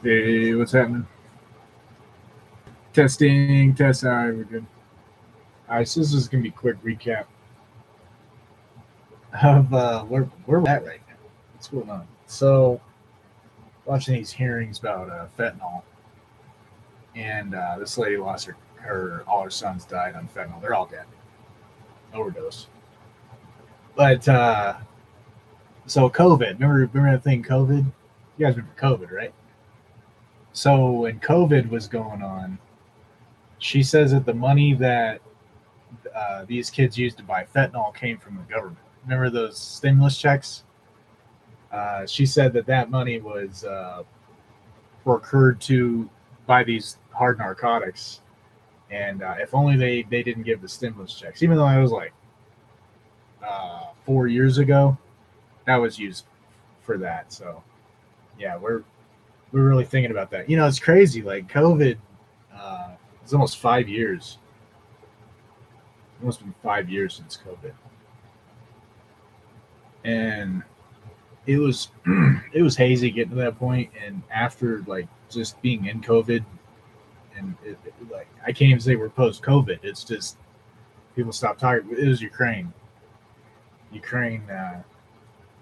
Hey, what's happening? Testing, test. All right, we're good. All right, so this is gonna be a quick recap of where we're at right now. What's going on? So, watching these hearings about fentanyl, and this lady lost her all her sons died on fentanyl. They're all dead, overdose. But so COVID, remember that thing COVID? You guys remember COVID, right? So when COVID was going on, she says that the money that these kids used to buy fentanyl came from the government. Remember those stimulus checks? She said that that money was procured to buy these hard narcotics, and if only they didn't give the stimulus checks, even though it was like 4 years ago, that was used for that. So yeah, we're really thinking about that. You know, it's crazy. Like COVID, it's almost 5 years. Almost been 5 years since COVID, and it was it was hazy getting to that point, and after like just being in COVID, and like I can't even say we're post COVID. It's just people stopped talking. It was Ukraine. Ukraine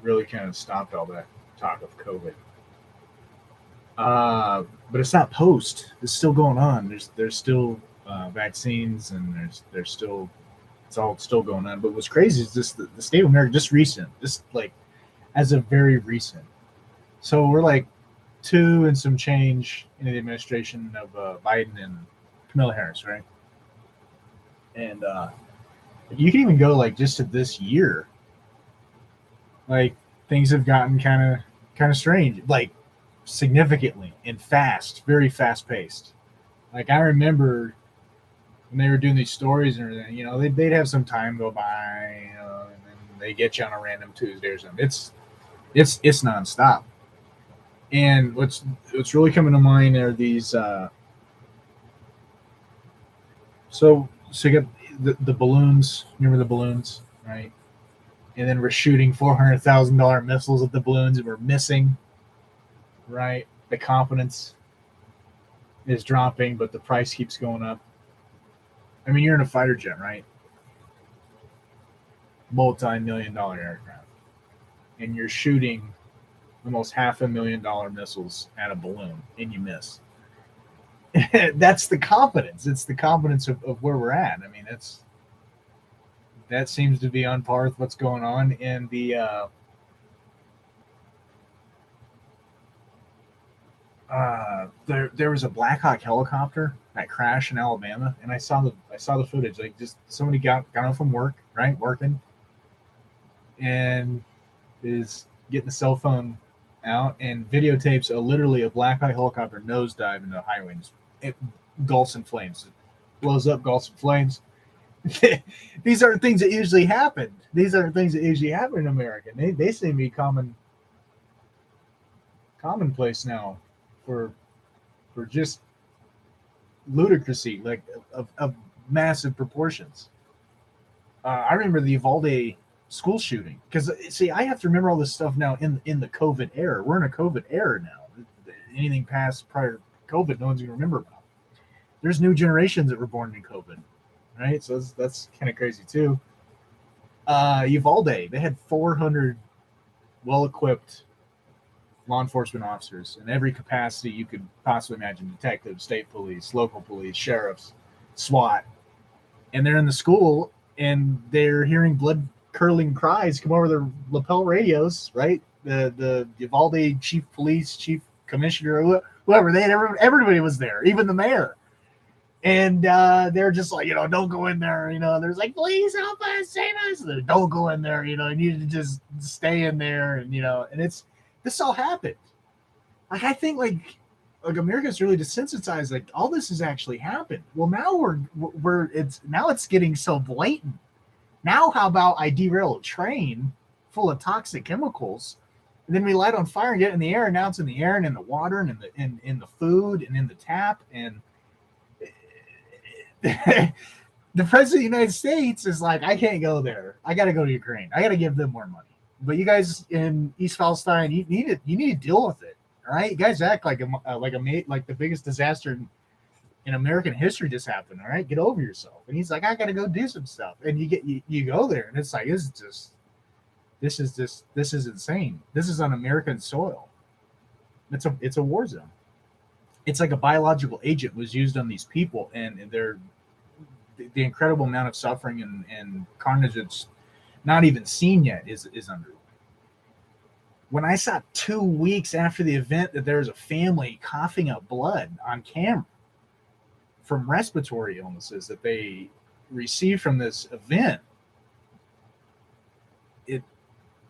really kind of stopped all that talk of COVID. But it's not post. It's still going on. There's still vaccines, and there's still it's all still going on. But what's crazy is just the state of America, just recent, just like as of very recent. So we're like two and some change in the administration of Biden and Kamala Harris, right? And you can even go like just to this year, like things have gotten kind of strange, like significantly and fast, very fast paced. Like I remember when they were doing these stories and everything, you know, they'd have some time go by, you know, and then they get you on a random Tuesday or something. It's nonstop. And what's really coming to mind are these. So you got the balloons. Remember the balloons, right? And then we're shooting $400,000 missiles at the balloons, and we're missing. Right, the confidence is dropping, but the price keeps going up. I mean, you're in a fighter jet, right? Multi-million-dollar aircraft, and you're shooting almost $500,000 missiles at a balloon, and you miss. That's the confidence. It's the confidence of where we're at. I mean, that seems to be on par with what's going on. And there was a Black Hawk helicopter that crashed in Alabama, and I saw the footage. Like just somebody got off from work, right, working, and is getting the cell phone out and videotapes literally a Black Hawk helicopter nosedive into the highway. And it gulfs in flames. It blows up, gulfs in flames. These aren't things that usually happen. These aren't things that usually happen in America. They seem to be commonplace now for just ludicrousy, like of massive proportions. I remember the Uvalde school shooting because see, I have to remember all this stuff now in the COVID era. We're in a COVID era now. Anything past prior to COVID, no one's gonna remember about. There's new generations that were born in COVID, right? So that's kind of crazy too. Uvalde, they had 400 well-equipped law enforcement officers in every capacity you could possibly imagine: detectives, state police, local police, sheriffs, SWAT, and they're in the school and they're hearing blood curdling cries come over their lapel radios, right? The Uvalde chief police, chief commissioner, whoever, everybody was there, even the mayor. And they're just like, don't go in there. There's like, please help us, save us. Don't go in there. You need to just stay in there. And this all happened. Like, I think like America's really desensitized. Like all this has actually happened. Well, now it's getting so blatant. Now, how about I derail a train full of toxic chemicals, and then we light on fire and get it in the air, and now it's in the air and in the water and in the food and in the tap. And the president of the United States is like, I can't go there. I got to go to Ukraine. I got to give them more money. But you guys in East Palestine, you need to deal with it. right? You guys act like like the biggest disaster in American history just happened. All right, get over yourself. And he's like, I got to go do some stuff. And you go there, and it's like this is insane. This is on American soil. It's a war zone. It's like a biological agent was used on these people, and the incredible amount of suffering and carnage that's not even seen yet is underway. When I saw 2 weeks after the event that there was a family coughing up blood on camera from respiratory illnesses that they received from this event,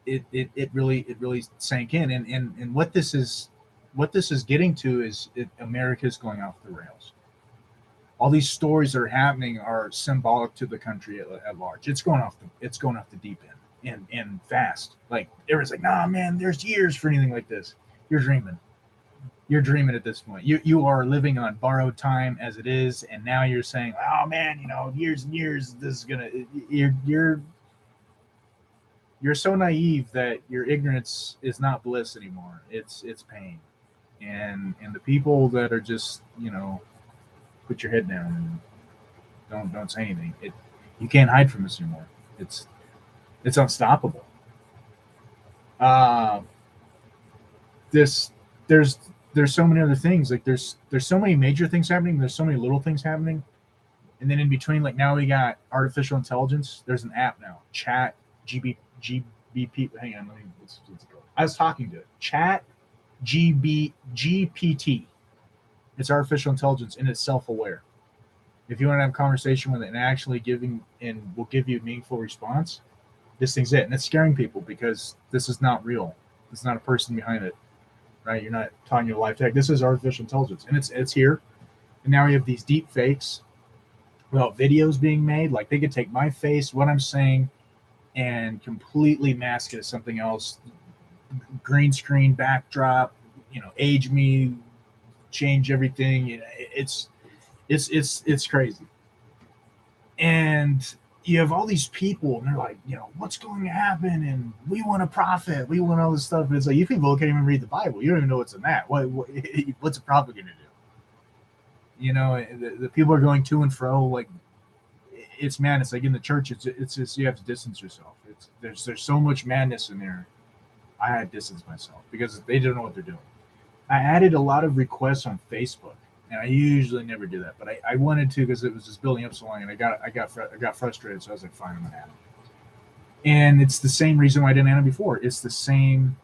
it really sank in. And what this is getting to is America's going off the rails. All these stories that are happening are symbolic to the country at large. It's going off the deep end and fast. Like everyone's like, nah, man, there's years for anything like this. You're dreaming at this point. You are living on borrowed time as it is, and now you're saying, oh man, years and years, this is gonna. You're so naive that your ignorance is not bliss anymore. It's pain, and the people that are just put your head down and don't say anything. You can't hide from this anymore. It's unstoppable. There's so many other things. Like there's so many major things happening. There's so many little things happening, and then in between, like now we got artificial intelligence. There's an app now, Chat GBP. Hang on, let's go. I was talking to it. Chat GPT. It's artificial intelligence, and it's self-aware. If you want to have a conversation with it and actually will give you a meaningful response, this thing's it. And it's scaring people because this is not real. There's not a person behind it, right? You're not talking your life tech. This is artificial intelligence, and it's here. And now we have these deep fakes without videos being made. Like they could take my face, what I'm saying, and completely mask it as something else. Green screen backdrop, age me, change everything. It's crazy. And you have all these people, and they're like, what's going to happen? And we want to profit. We want all this stuff. And it's like, you people can't even read the Bible. You don't even know what's in that. What's a prophet going to do? The people are going to and fro. Like it's madness. Like in the church, it's just you have to distance yourself. There's so much madness in there. I had to distance myself because they don't know what they're doing. I added a lot of requests on Facebook, and I usually never do that, but I wanted to because it was just building up so long, and I got frustrated, so I was like, fine, I'm gonna add it. And it's the same reason why I didn't add it before. It's the same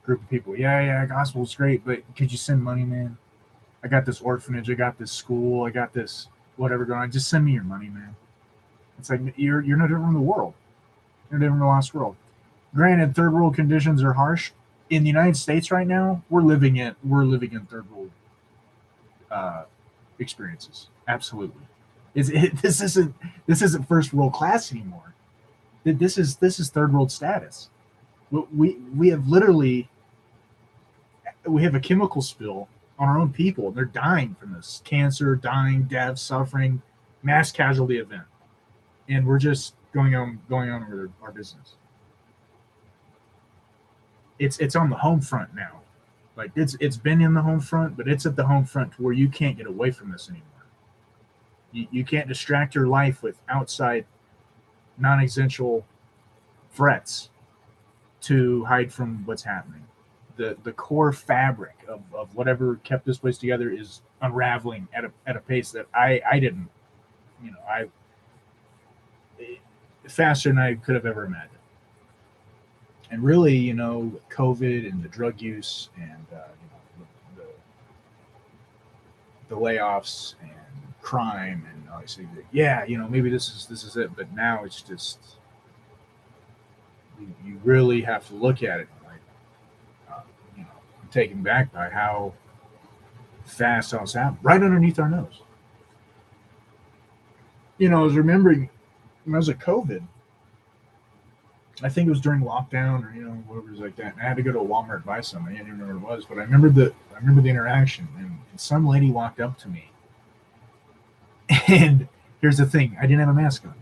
group of people. Yeah, gospel's great, but could you send money, man? I got this orphanage, I got this school, I got this whatever going on. Just send me your money, man. It's like you're no different from the world. You're no different from the lost world. Granted, third world conditions are harsh. In the United States right now, we're living in third world experiences. Absolutely, this isn't first world class anymore. This is third world status. We have a chemical spill on our own people. They're dying from this cancer, dying, death, suffering, mass casualty event, and we're just going on with our business. It's on the home front now. Like it's been in the home front, but it's at the home front to where you can't get away from this anymore. You can't distract your life with outside non-essential threats to hide from what's happening. The core fabric of whatever kept this place together is unraveling at a pace that I didn't, faster than I could have ever imagined. And really, COVID and the drug use and the layoffs and crime and obviously, maybe this is it. But now it's just you really have to look at it like I'm taken back by how fast all this happened right underneath our nose. I was remembering when I was at COVID. I think it was during lockdown or whatever it was like that. And I had to go to a Walmart to buy something. I didn't even know what it was, but I remember the interaction. And some lady walked up to me. And here's the thing: I didn't have a mask on.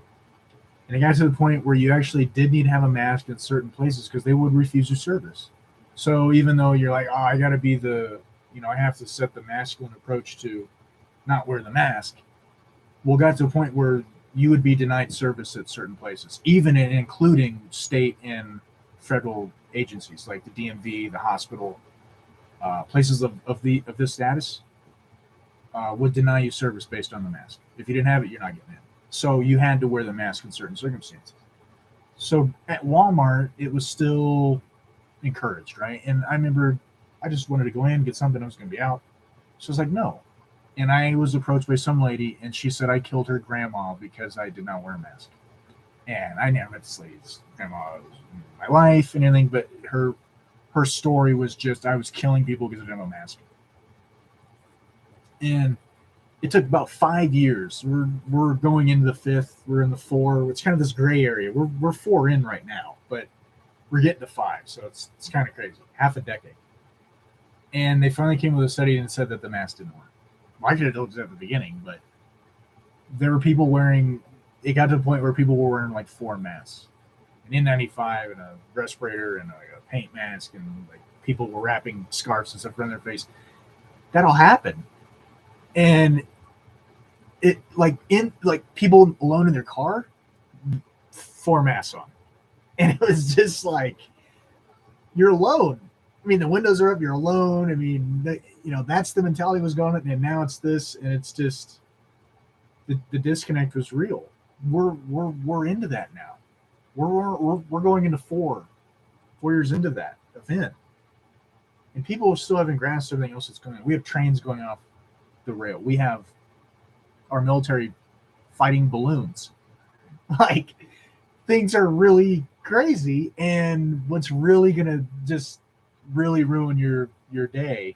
And it got to the point where you actually did need to have a mask in certain places because they would refuse your service. So even though you're like, oh, I got to be I have to set the masculine approach to not wear the mask. Well, got to a point where you would be denied service at certain places, even including state and federal agencies like the DMV, the hospital, places of this status would deny you service based on the mask. If you didn't have it, you're not getting in. So you had to wear the mask in certain circumstances. So at Walmart, it was still encouraged, right? And I remember I just wanted to go in, get something, I was going to be out. So I was like, no. And I was approached by some lady, and she said I killed her grandma because I did not wear a mask. And I never met this lady's grandma in my life and anything, but her story was just I was killing people because I didn't have a mask. And it took about 5 years. We're going into the fifth. We're in the four. It's kind of this gray area. We're four in right now, but we're getting to five, so it's kind of crazy. Half a decade. And they finally came with a study and said that the mask didn't work. Well, I could have told you that at the beginning, but there were people wearing. It got to the point where people were wearing like 4 masks, an N95 and a respirator and a paint mask, and like people were wrapping scarves and stuff around their face. That all happened, and it like people alone in their car, 4 masks on, and it was just like you're alone. I mean, the windows are up, you're alone. I mean, that's the mentality was going on, and now it's this, and it's just the disconnect was real. We're into that now. We're going into 4 years into that event, and people still haven't grasped everything else that's going on. We have trains going off the rail. We have our military fighting balloons. Like, things are really crazy, and what's really gonna just really ruin your day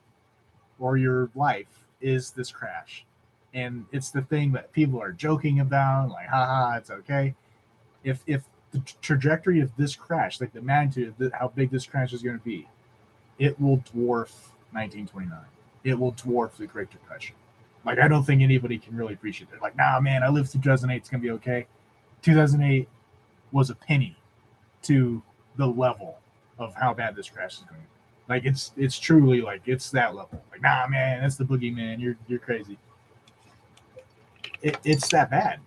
or your life is this crash. And it's the thing that people are joking about, like, haha, it's okay. If the trajectory of this crash, like the magnitude of how big this crash is going to be, it will dwarf 1929. It will dwarf the Great Depression. Like, I don't think anybody can really appreciate it. Like, nah, man, I lived through 2008. It's going to be okay. 2008 was a penny to the level of how bad this crash is going to be. Like, it's truly like it's that level. Like, nah, man, that's the boogeyman. You're crazy. It's that bad,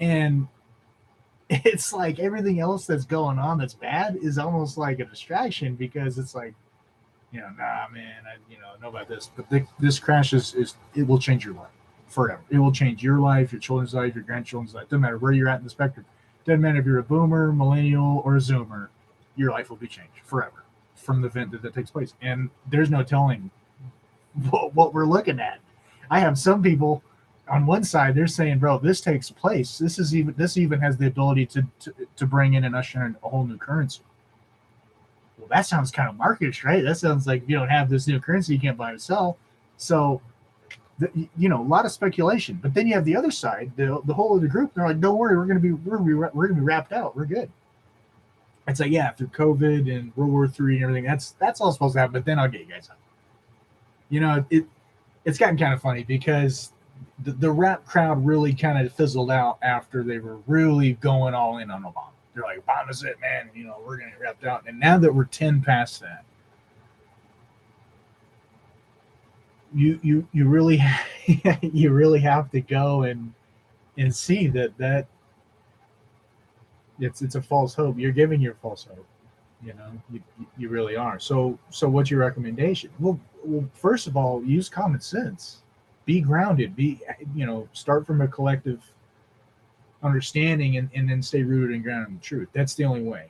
and it's like everything else that's going on that's bad is almost like a distraction, because it's like, nah, man, I know about this, but this crash is it will change your life forever. It will change your life, your children's life, your grandchildren's life. Doesn't matter where you're at in the spectrum. Doesn't matter if you're a boomer, millennial, or a zoomer. Your life will be changed forever from the event that takes place. And there's no telling what we're looking at. I have some people on one side, they're saying, bro, this takes place. This even has the ability to bring in and usher in a whole new currency. Well, that sounds kind of markish, right? That sounds like if you don't have this new currency, you can't buy or sell. So, a lot of speculation. But then you have the other side, the whole of the group. They're like, don't worry, we're gonna be wrapped out. We're good. It's like, yeah, through COVID and World War III and everything, that's all supposed to happen. But then I'll get you guys out. It's gotten kind of funny because the rap crowd really kind of fizzled out after they were really going all in on Obama. They're like, Obama's it, man. We're going to get wrapped out. And now that we're 10 past that, you really you really have to go and see that it's a false hope. You're giving your false hope. You really are. So what's your recommendation? Well, first of all, use common sense. Be grounded. Start from a collective understanding and then stay rooted and grounded in the truth. That's the only way.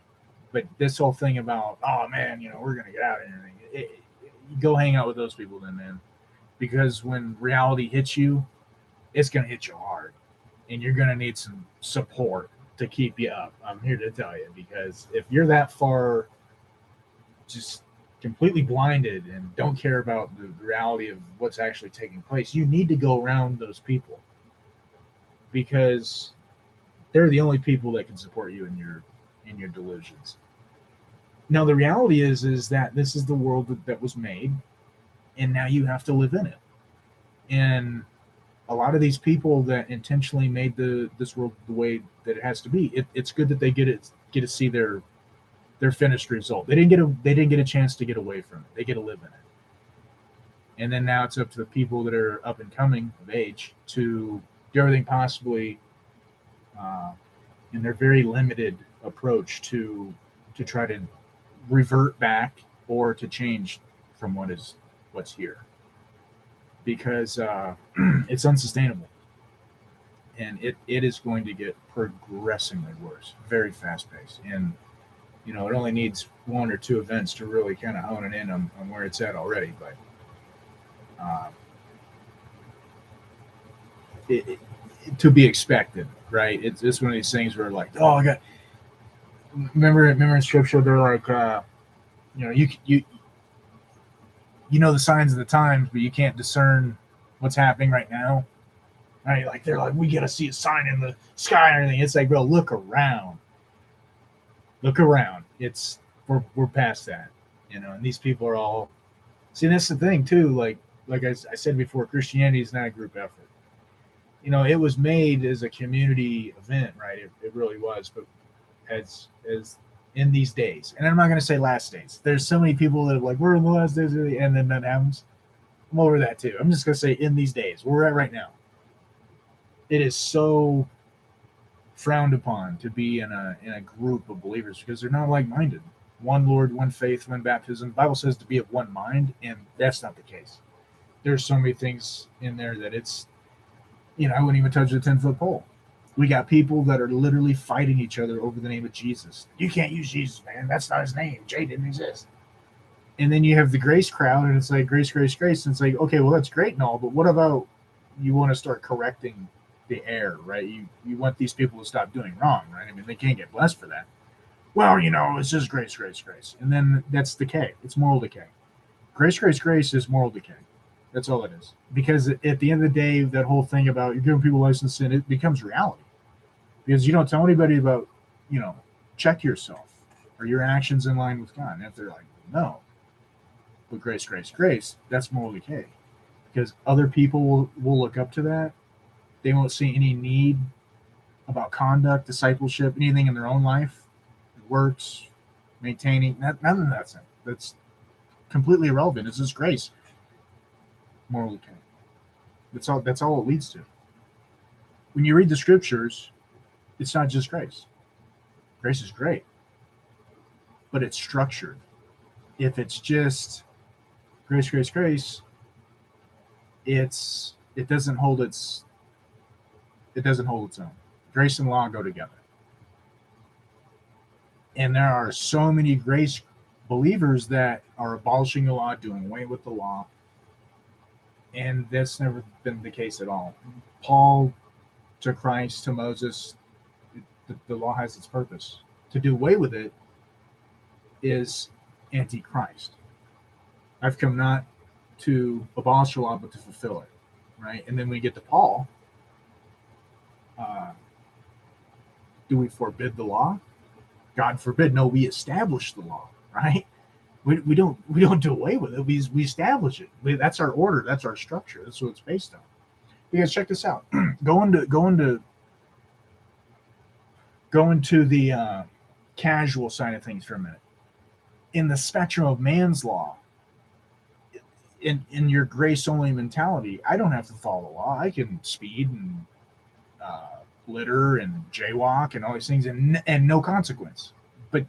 But this whole thing about, oh man, we're gonna get out and everything. Go hang out with those people then, man. Because when reality hits you, it's gonna hit you hard, and you're gonna need some support to keep you up. I'm here to tell you, because if you're that far just completely blinded and don't care about the reality of what's actually taking place, you need to go around those people, because they're the only people that can support you in your delusions. Now the reality is that this is the world that was made, and now you have to live in it. And a lot of these people that intentionally made this world the way that it has to be, it's good that they get to see their their finished result. They didn't get a chance to get away from it. They get to live in it. And then now it's up to the people that are up and coming of age to do everything possibly in their very limited approach to try to revert back or to change from what's here, because it's unsustainable, and it is going to get progressively worse, very fast paced, and it only needs one or two events to really kind of hone it in on where it's at already, but uh, to be expected, right? It's one of these things where like, oh, I got. Remember in scripture, they're like, you know the signs of the times, but you can't discern what's happening right now, right? Like they're like, we got to see a sign in the sky or anything. It's like, bro, look around. It's we're past that, and these people are all. See, that's the thing too. Like I said before, Christianity is not a group effort. It was made as a community event, right? It really was, but as in these days, and I'm not going to say last days. There's so many people that are like, we're in the last days, and then that happens. I'm over that too. I'm just going to say in these days, where we're at right now, it is so frowned upon to be in a group of believers because they're not like-minded. One Lord, one faith, one baptism. The Bible says to be of one mind, and that's not the case. There's so many things in there that it's, I wouldn't even touch the 10-foot pole. We got people that are literally fighting each other over the name of Jesus. You can't use Jesus, man. That's not his name. Jay didn't exist. And then you have the grace crowd, and it's like grace, grace, grace. And it's like, okay, well, that's great and all, but what about you want to start correcting the error, right? You want these people to stop doing wrong, right? I mean, they can't get blessed for that. Well, it's just grace, grace, grace. And then that's decay. It's moral decay. Grace, grace, grace is moral decay. That's all it is. Because at the end of the day, that whole thing about you're giving people license to sin, it becomes reality. Because you don't tell anybody about, check yourself. Are your actions in line with God? And if they're like, no. But grace, grace, grace, that's moral decay. Because other people will look up to that. They won't see any need about conduct, discipleship, anything in their own life, works, maintaining. None of that's it. That's completely irrelevant. It's just grace. Moral decay. That's all it leads to. When you read the scriptures, it's not just grace. Grace is great, but it's structured. If it's just grace, grace, grace, it doesn't hold its own. Grace and law go together. And there are so many grace believers that are abolishing the law, doing away with the law. And that's never been the case at all. Paul to Christ, to Moses, the law has its purpose. To do away with it is anti-Christ. I've come not to abolish the law, but to fulfill it, right? And then we get to Paul. Do we forbid the law? God forbid. No, we establish the law, right? We don't do away with it. We establish it. That's our order. That's our structure. That's what it's based on. Because check this out. Going to the casual side of things for a minute. In the spectrum of man's law, in your grace only mentality, I don't have to follow the law. I can speed and litter and jaywalk and all these things and no consequence. But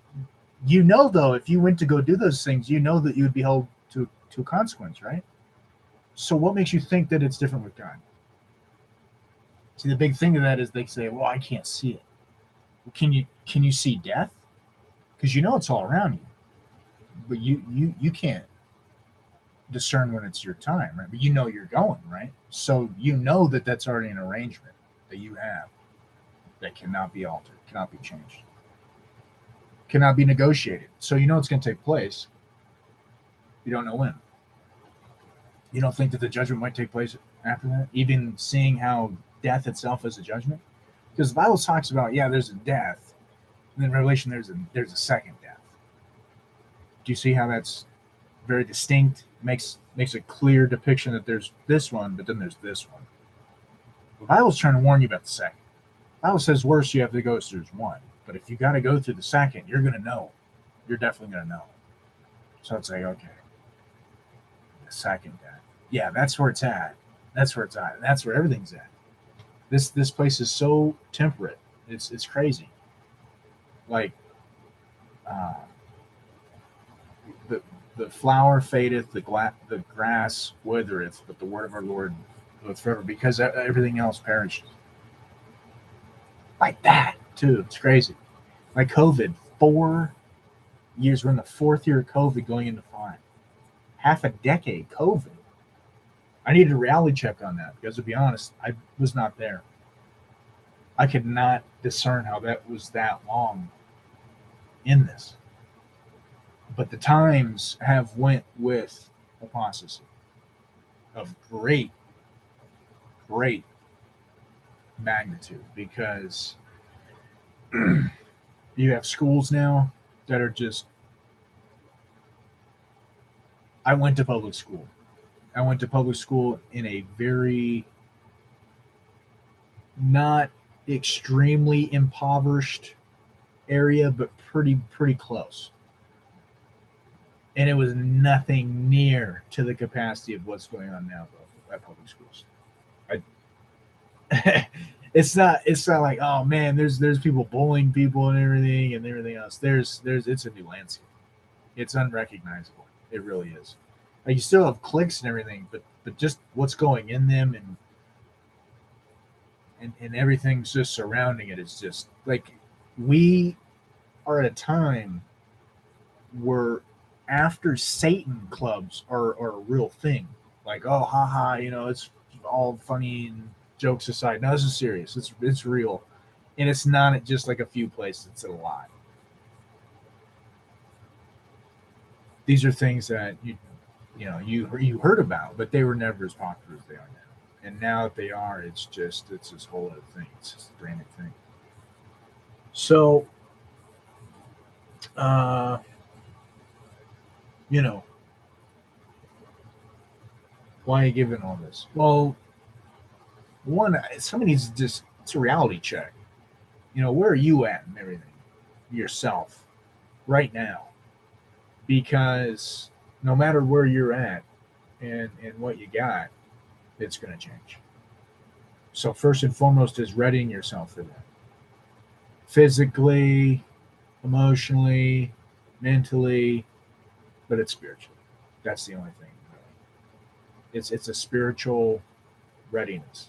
though, if you went to go do those things, that you would be held to a consequence, right? So what makes you think that it's different with God? See, the big thing of that is they say, well, I can't see it. Well, can you see death? Because it's all around you. But you can't discern when it's your time, right? But you're going, right? So that's already an arrangement that you have that cannot be altered, cannot be changed, cannot be negotiated. So it's going to take place. You don't know when. You don't think that the judgment might take place after that? Even seeing how death itself is a judgment? Because the Bible talks about, there's a death. And in Revelation, there's a second death. Do you see how that's very distinct? Makes a clear depiction that there's this one, but then there's this one. The Bible's trying to warn you about the second. The Bible says worse you have to go through one. But if you got to go through the second, you're going to know you're definitely gonna know. So it's like, okay, the second that, yeah, that's where it's at. That's where it's at. That's where everything's at. This place is so temperate. It's crazy. Like uh, the the flower fadeth, the grass withereth, but the word of our Lord liveth forever. Because everything else perishes. Like that too. It's crazy. Like COVID, 4 years. We're in the fourth year of COVID, going into five. Half a decade COVID. I needed a reality check on that because, to be honest, I was not there. I could not discern how that was that long in this. But the times have went with apostasy of great magnitude, because you have schools now that are just. I went to public school. I went to public school in a very not extremely impoverished area, but pretty close. And it was nothing near to the capacity of what's going on now at public schools. It's not like, oh man, there's people bullying people and everything else. It's a new landscape. It's unrecognizable. It really is. Like, you still have cliques and everything, but just what's going in them, and everything's just surrounding it. It's just like, we are at a time where after Satan clubs are a real thing. Like, oh, haha, it's all funny and jokes aside. No, this is serious. It's real, and it's not just like a few places. It's a lot. These are things that you heard about, but they were never as popular as they are now. And now that they are, it's this whole other thing. It's just a brand new thing. So, uh, you know, why are you giving all this? Well, one, somebody needs to just, it's a reality check. Where are you at and everything yourself right now? Because no matter where you're at and what you got, it's going to change. So first and foremost is readying yourself for that. Physically, emotionally, mentally, but it's spiritual. That's the only thing. It's a spiritual readiness.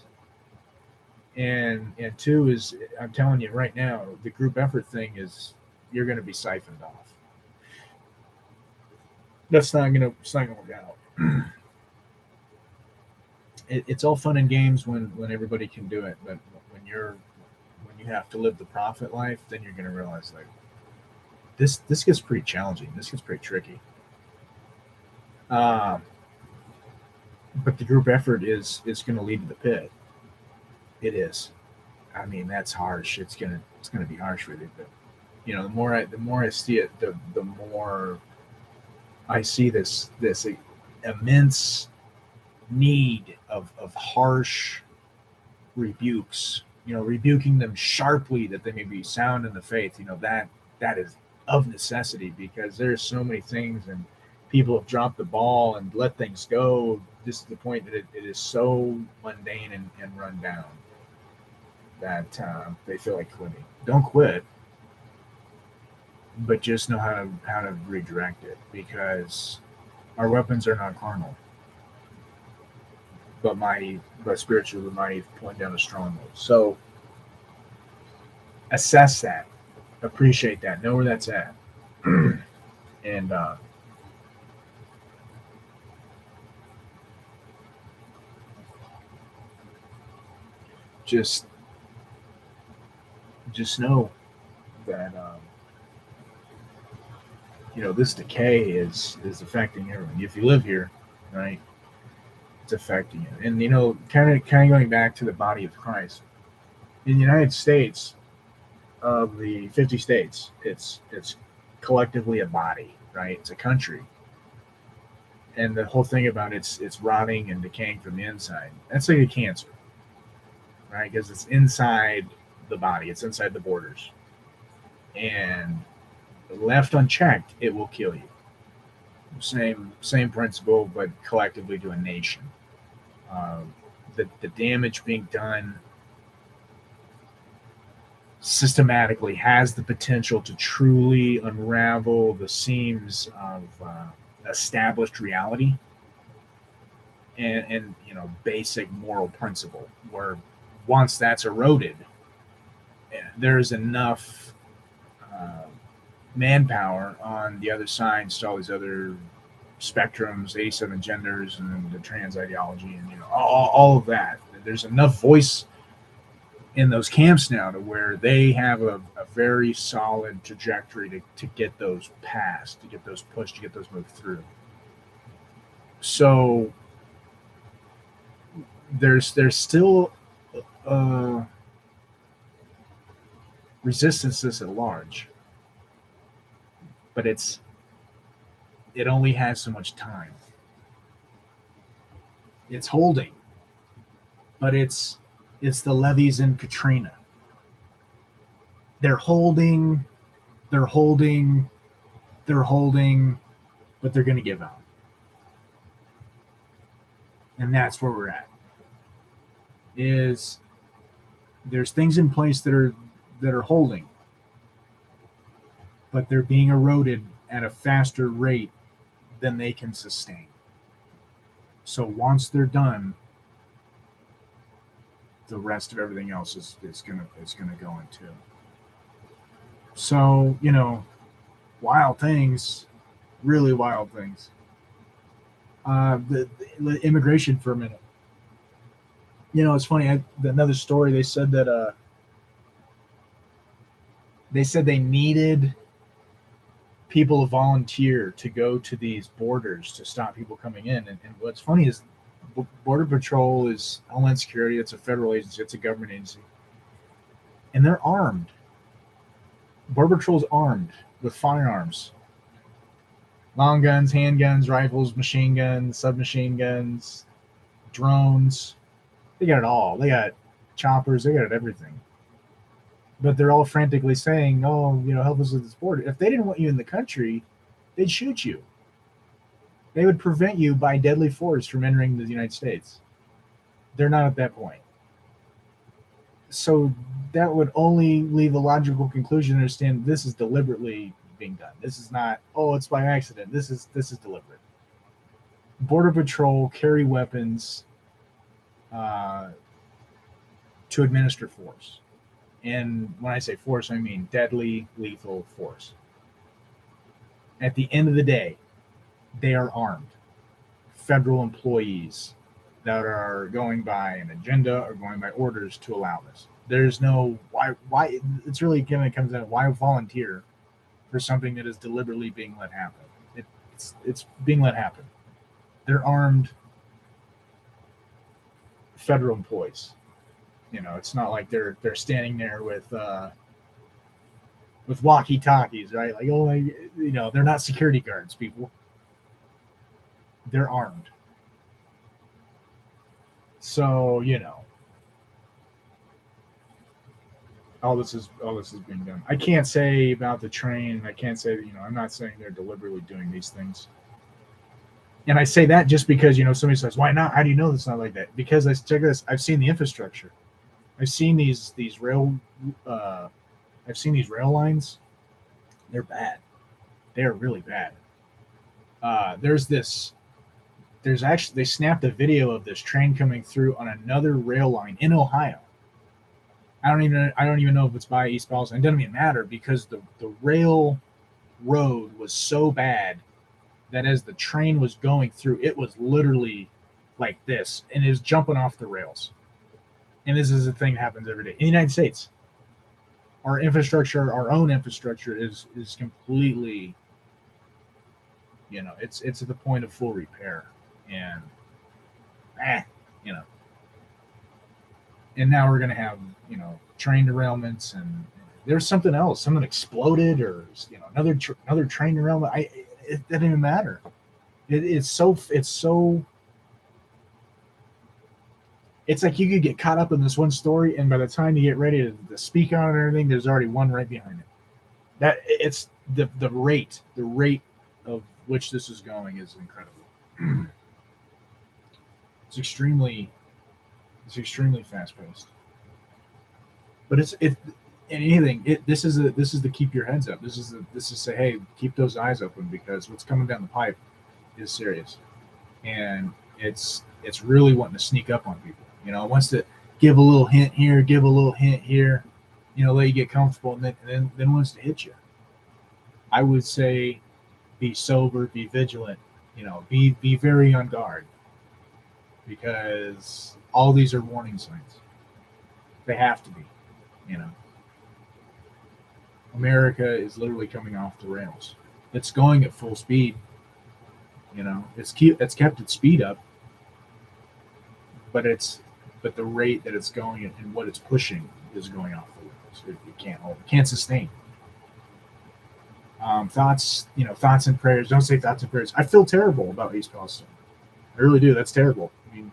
And two is, I'm telling you right now, the group effort thing is, you're going to be siphoned off. It's not gonna work out. It's all fun and games when everybody can do it, but when you have to live the prophet life, then you're gonna realize, like, this gets pretty challenging. This gets pretty tricky. But the group effort is going to lead to the pit. It is. I mean, that's harsh. It's gonna be harsh with you. But the more I see it, the more I see this immense need of harsh rebukes. Rebuking them sharply that they may be sound in the faith. That is of necessity, because there's so many things, and people have dropped the ball and let things go. This is the point that it is so mundane and run down that they feel like quitting. Don't quit, but just know how to redirect it, because our weapons are not carnal, but mighty, but spiritual, but mighty, point down a stronghold. So assess that, appreciate that, know where that's at, and just know that this decay is affecting everyone. If you live here, right, it's affecting you. And kind of going back to the body of Christ in the United States, of the 50 states, it's collectively a body, right? It's a country, and the whole thing about it's rotting and decaying from the inside. That's like a cancer, right? Because it's inside the body, it's inside the borders, and Left unchecked, it will kill you. Same principle, but collectively to a nation. The damage being done systematically has the potential to truly unravel the seams of established reality and basic moral principle. Where once that's eroded, there's enough uh, manpower on the other sides to all these other spectrums, 87 genders, and the trans ideology, and all of that. There's enough voice in those camps now to where they have a very solid trajectory to get those passed, to get those pushed, to get those moved through. So there's still uh, resistances at large, but it only has so much time. It's holding, but it's the levees in Katrina. They're holding, they're holding, they're holding, but they're going to give out, and that's where we're at. Is there's things in place that are holding, but they're being eroded at a faster rate than they can sustain. So once they're done, the rest of everything else is gonna go into. So wild things, really wild things. The immigration for a minute. It's funny. Another story. They said they needed people to volunteer to go to these borders to stop people coming in. And what's funny is Border Patrol is Homeland Security. It's a federal agency. It's a government agency, and they're armed. Border Patrol's armed with firearms, long guns, handguns, rifles, machine guns, submachine guns, drones. They got it all. They got choppers. They got everything. But they're all frantically saying, "Oh, help us with this border." If they didn't want you in the country, they'd shoot you. They would prevent you by deadly force from entering the United States. They're not at that point. So that would only leave a logical conclusion to understand this is deliberately being done. This is not, oh, it's by accident. This is deliberate. Border Patrol carry weapons to administer force. And when I say force, I mean deadly, lethal force. At the end of the day, they are armed. Federal employees that are going by an agenda or going by orders to allow this. There's no why it's really again it comes down to why volunteer for something that is deliberately being let happen. It's being let happen. They're armed federal employees. It's not like they're standing there with walkie talkies, right? Like, oh, they're not security guards, people. They're armed. So all this is being done. I can't say about the train. I can't say that, I'm not saying they're deliberately doing these things. And I say that just because somebody says, why not? How do you know it's not like that? Because check this. I've seen the infrastructure. I've seen these rail. I've seen these rail lines. They're bad. They're really bad. There's actually they snapped a video of this train coming through on another rail line in Ohio. I don't even know if it's by East Palestine. It doesn't even matter because the rail road was so bad that as the train was going through, it was literally like this, and it was jumping off the rails. And this is a thing that happens every day in the United States. Our infrastructure, our own infrastructure, is completely, it's at the point of full repair, and and now we're gonna have train derailments, and there's something else, something exploded, or another train derailment. It doesn't even matter. It's like you could get caught up in this one story, and by the time you get ready to speak on it and everything, there's already one right behind it. the rate of which this is going is incredible. It's extremely fast paced. But it in anything this is the keep your heads up. This is say, hey, keep those eyes open because what's coming down the pipe is serious, and it's really wanting to sneak up on people. It wants to give a little hint here, give a little hint here, let you get comfortable, and then wants to hit you. I would say, be sober, be vigilant, be very on guard, because all these are warning signs. They have to be, America is literally coming off the rails. It's going at full speed. It's kept its speed up, but the rate that it's going and what it's pushing is going off the rails. It can't hold. It can't sustain. Thoughts and prayers. Don't say thoughts and prayers. I feel terrible about East Palestine. I really do. That's terrible. I mean,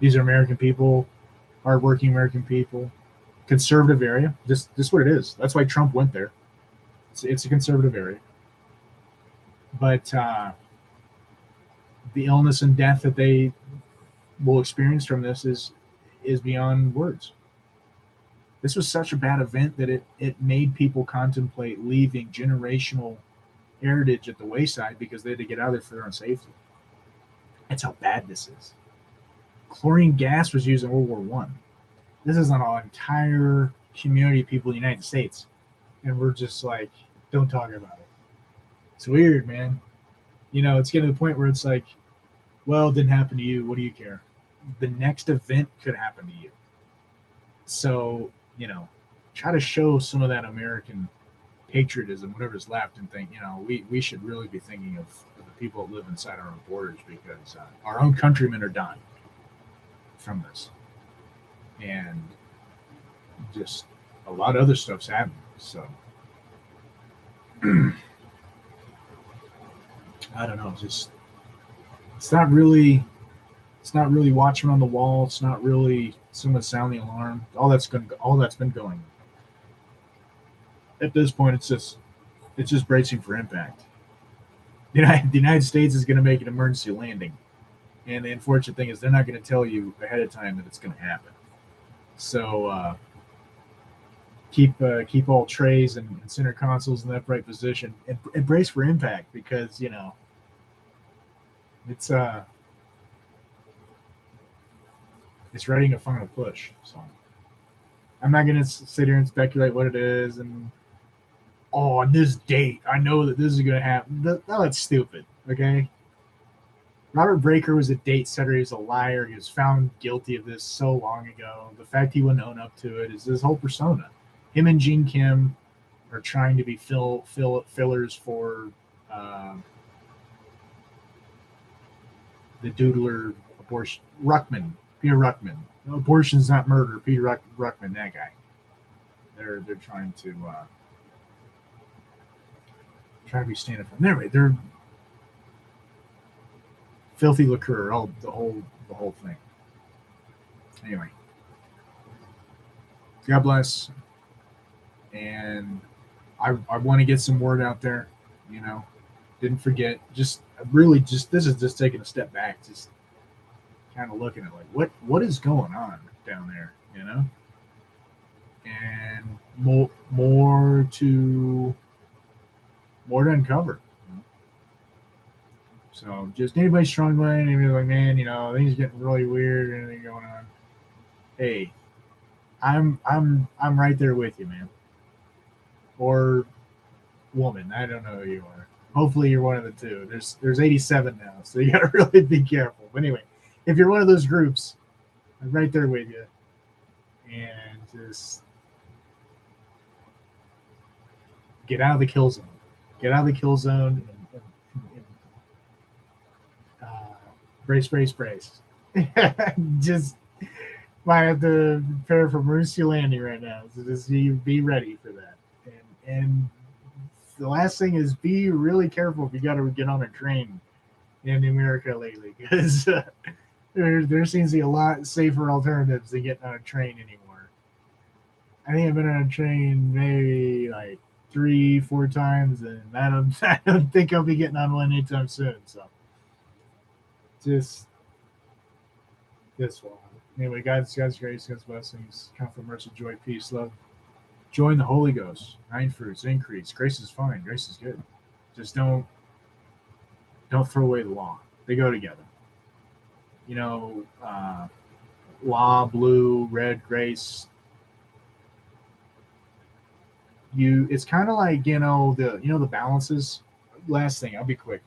these are American people, hardworking American people, conservative area. This what it is. That's why Trump went there. It's a conservative area. But the illness and death that they will experience from this is beyond words. This was such a bad event that it made people contemplate leaving generational heritage at the wayside because they had to get out of there for their own safety. That's how bad this is. Chlorine gas was used in World War One. This is on our entire community of people in the United States. And we're just like, don't talk about it. It's weird, man. It's getting to the point where it's like, well, it didn't happen to you. What do you care? The next event could happen to you. So, try to show some of that American patriotism, whatever's left, and think, we should really be thinking of the people that live inside our own borders, because our own countrymen are dying from this. And just a lot of other stuff's happening. So, I don't know. It's not really watching on the wall. It's not really someone sound the alarm. All that's been going. At this point, it's just bracing for impact. The United States is going to make an emergency landing, and the unfortunate thing is they're not going to tell you ahead of time that it's going to happen. So keep all trays and center consoles in the upright position and brace for impact, because it's ready to final push. So I'm not going to sit here and speculate what it is and on this date I know that this is going to happen. That's stupid. Okay. Robert Breaker was a date setter. He was a liar. He was found guilty of this so long ago. The fact he wouldn't own up to it is his whole persona. Him and Gene Kim are trying to be fillers for the doodler abortion. Peter Ruckman. No, abortion's not murder. Peter Ruckman, that guy. They're trying to be standing for. Anyway, they're filthy liquor. The whole thing. Anyway, God bless. And I want to get some word out there. Didn't forget. This is just taking a step back. Just kind of looking at like what is going on down there, and more to uncover. So just anybody struggling, anybody like, man, things getting really weird, anything going on. Hey, I'm right there with you, man. Or woman, I don't know who you are. Hopefully you're one of the two. There's 87 now, so you gotta really be careful. But anyway, if you're one of those groups, I'm right there with you. And just get out of the kill zone. Get out of the kill zone and brace. Just might have to prepare for emergency landing right now. So just be ready for that. And the last thing is be really careful if you got to get on a train in America lately, because there seems to be a lot safer alternatives than getting on a train anymore. I think I've been on a train maybe like 3-4 times, and I don't think I'll be getting on one anytime soon. So just this one. Anyway, God's grace, God's blessings, comfort, mercy, joy, peace, love. Join the Holy Ghost. 9 fruits, increase. Grace is fine. Grace is good. Just don't throw away the law. They go together. Law, blue, red, grace. It's kind of like the balances. Last thing, I'll be quick.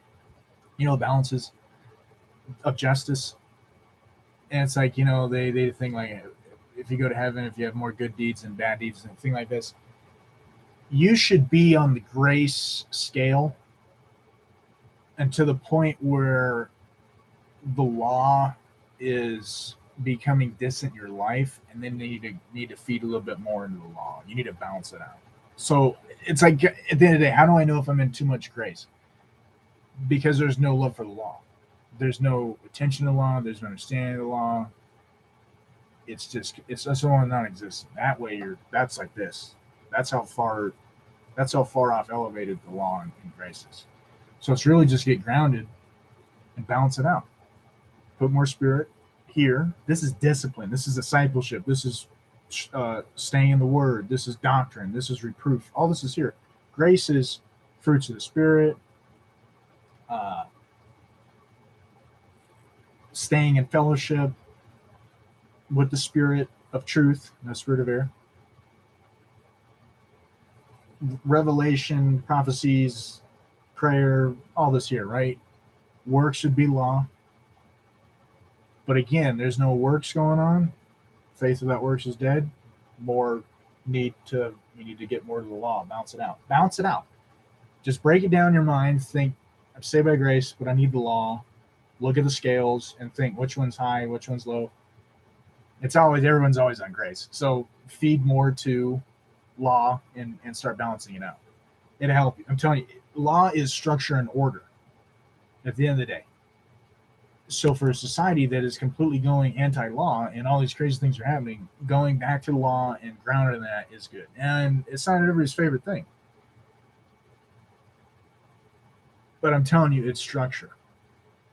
Balances of justice, and it's like they think like if you go to heaven, if you have more good deeds than bad deeds and thing like this, you should be on the grace scale, and to the point where the law is becoming distant in your life, and then you need to feed a little bit more into the law. You need to balance it out. So it's like at the end of the day, how do I know if I'm in too much grace? Because there's no love for the law. There's no attention to the law. There's no understanding of the law. It's just all non-existent. That way that's like this. That's how far off elevated the law and grace is. So it's really just get grounded and balance it out. Put more spirit here. This is discipline. This is discipleship. This is staying in the word. This is doctrine. This is reproof. All this is here. Grace is fruits of the spirit. Staying in fellowship with the spirit of truth, no spirit of error. Revelation, prophecies, prayer, all this here, right? Work should be law. But again, there's no works going on. Faith without works is dead. You need to get more to the law. Bounce it out. Bounce it out. Just break it down in your mind. Think, I'm saved by grace, but I need the law. Look at the scales and think which one's high, which one's low. Everyone's always on grace. So feed more to law and start balancing it out. It'll help you. I'm telling you, law is structure and order at the end of the day. So for a society that is completely going anti-law and all these crazy things are happening, going back to the law and grounded in that is good. And it's not everybody's favorite thing. But I'm telling you, it's structure.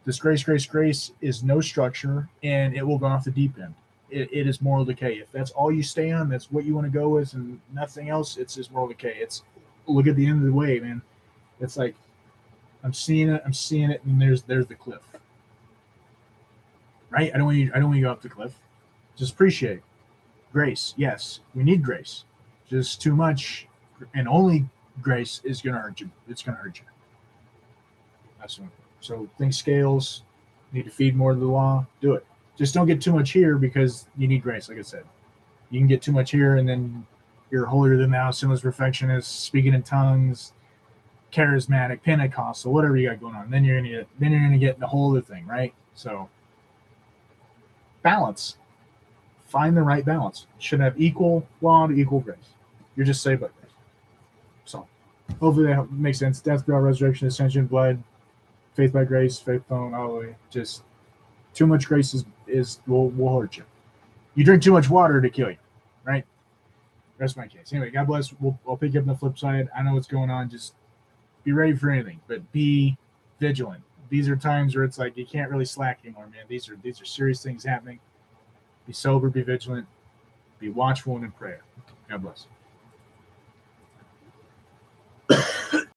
This grace is no structure, and it will go off the deep end. It is moral decay. If that's all you stay on, that's what you want to go with, and nothing else, it's just moral decay. It's look at the end of the way, man. It's like I'm seeing it, and there's the cliff. Right? I don't want you to go up the cliff. Just appreciate grace. Yes, we need grace. Just too much, and only grace is going to hurt you. It's going to hurt you. That's one. So think scales. Need to feed more to the law. Do it. Just don't get too much here because you need grace. Like I said, you can get too much here, and then you're holier than thou, sinless perfectionist, speaking in tongues, charismatic, Pentecostal, whatever you got going on. Then you're gonna get the whole other thing, right? So balance. Find the right balance. Should have equal law to equal grace. You're just saved by grace. So hopefully that makes sense. Death, burial, resurrection, ascension, blood, faith by grace, faith alone, all the way. Just too much grace will hurt you. You drink too much water to kill you, right? That's my case. Anyway, God bless. I'll pick you up on the flip side. I know what's going on. Just be ready for anything, but be vigilant. These are times where it's like you can't really slack anymore, man. These are serious things happening. Be sober, be vigilant, be watchful, and in prayer. God bless.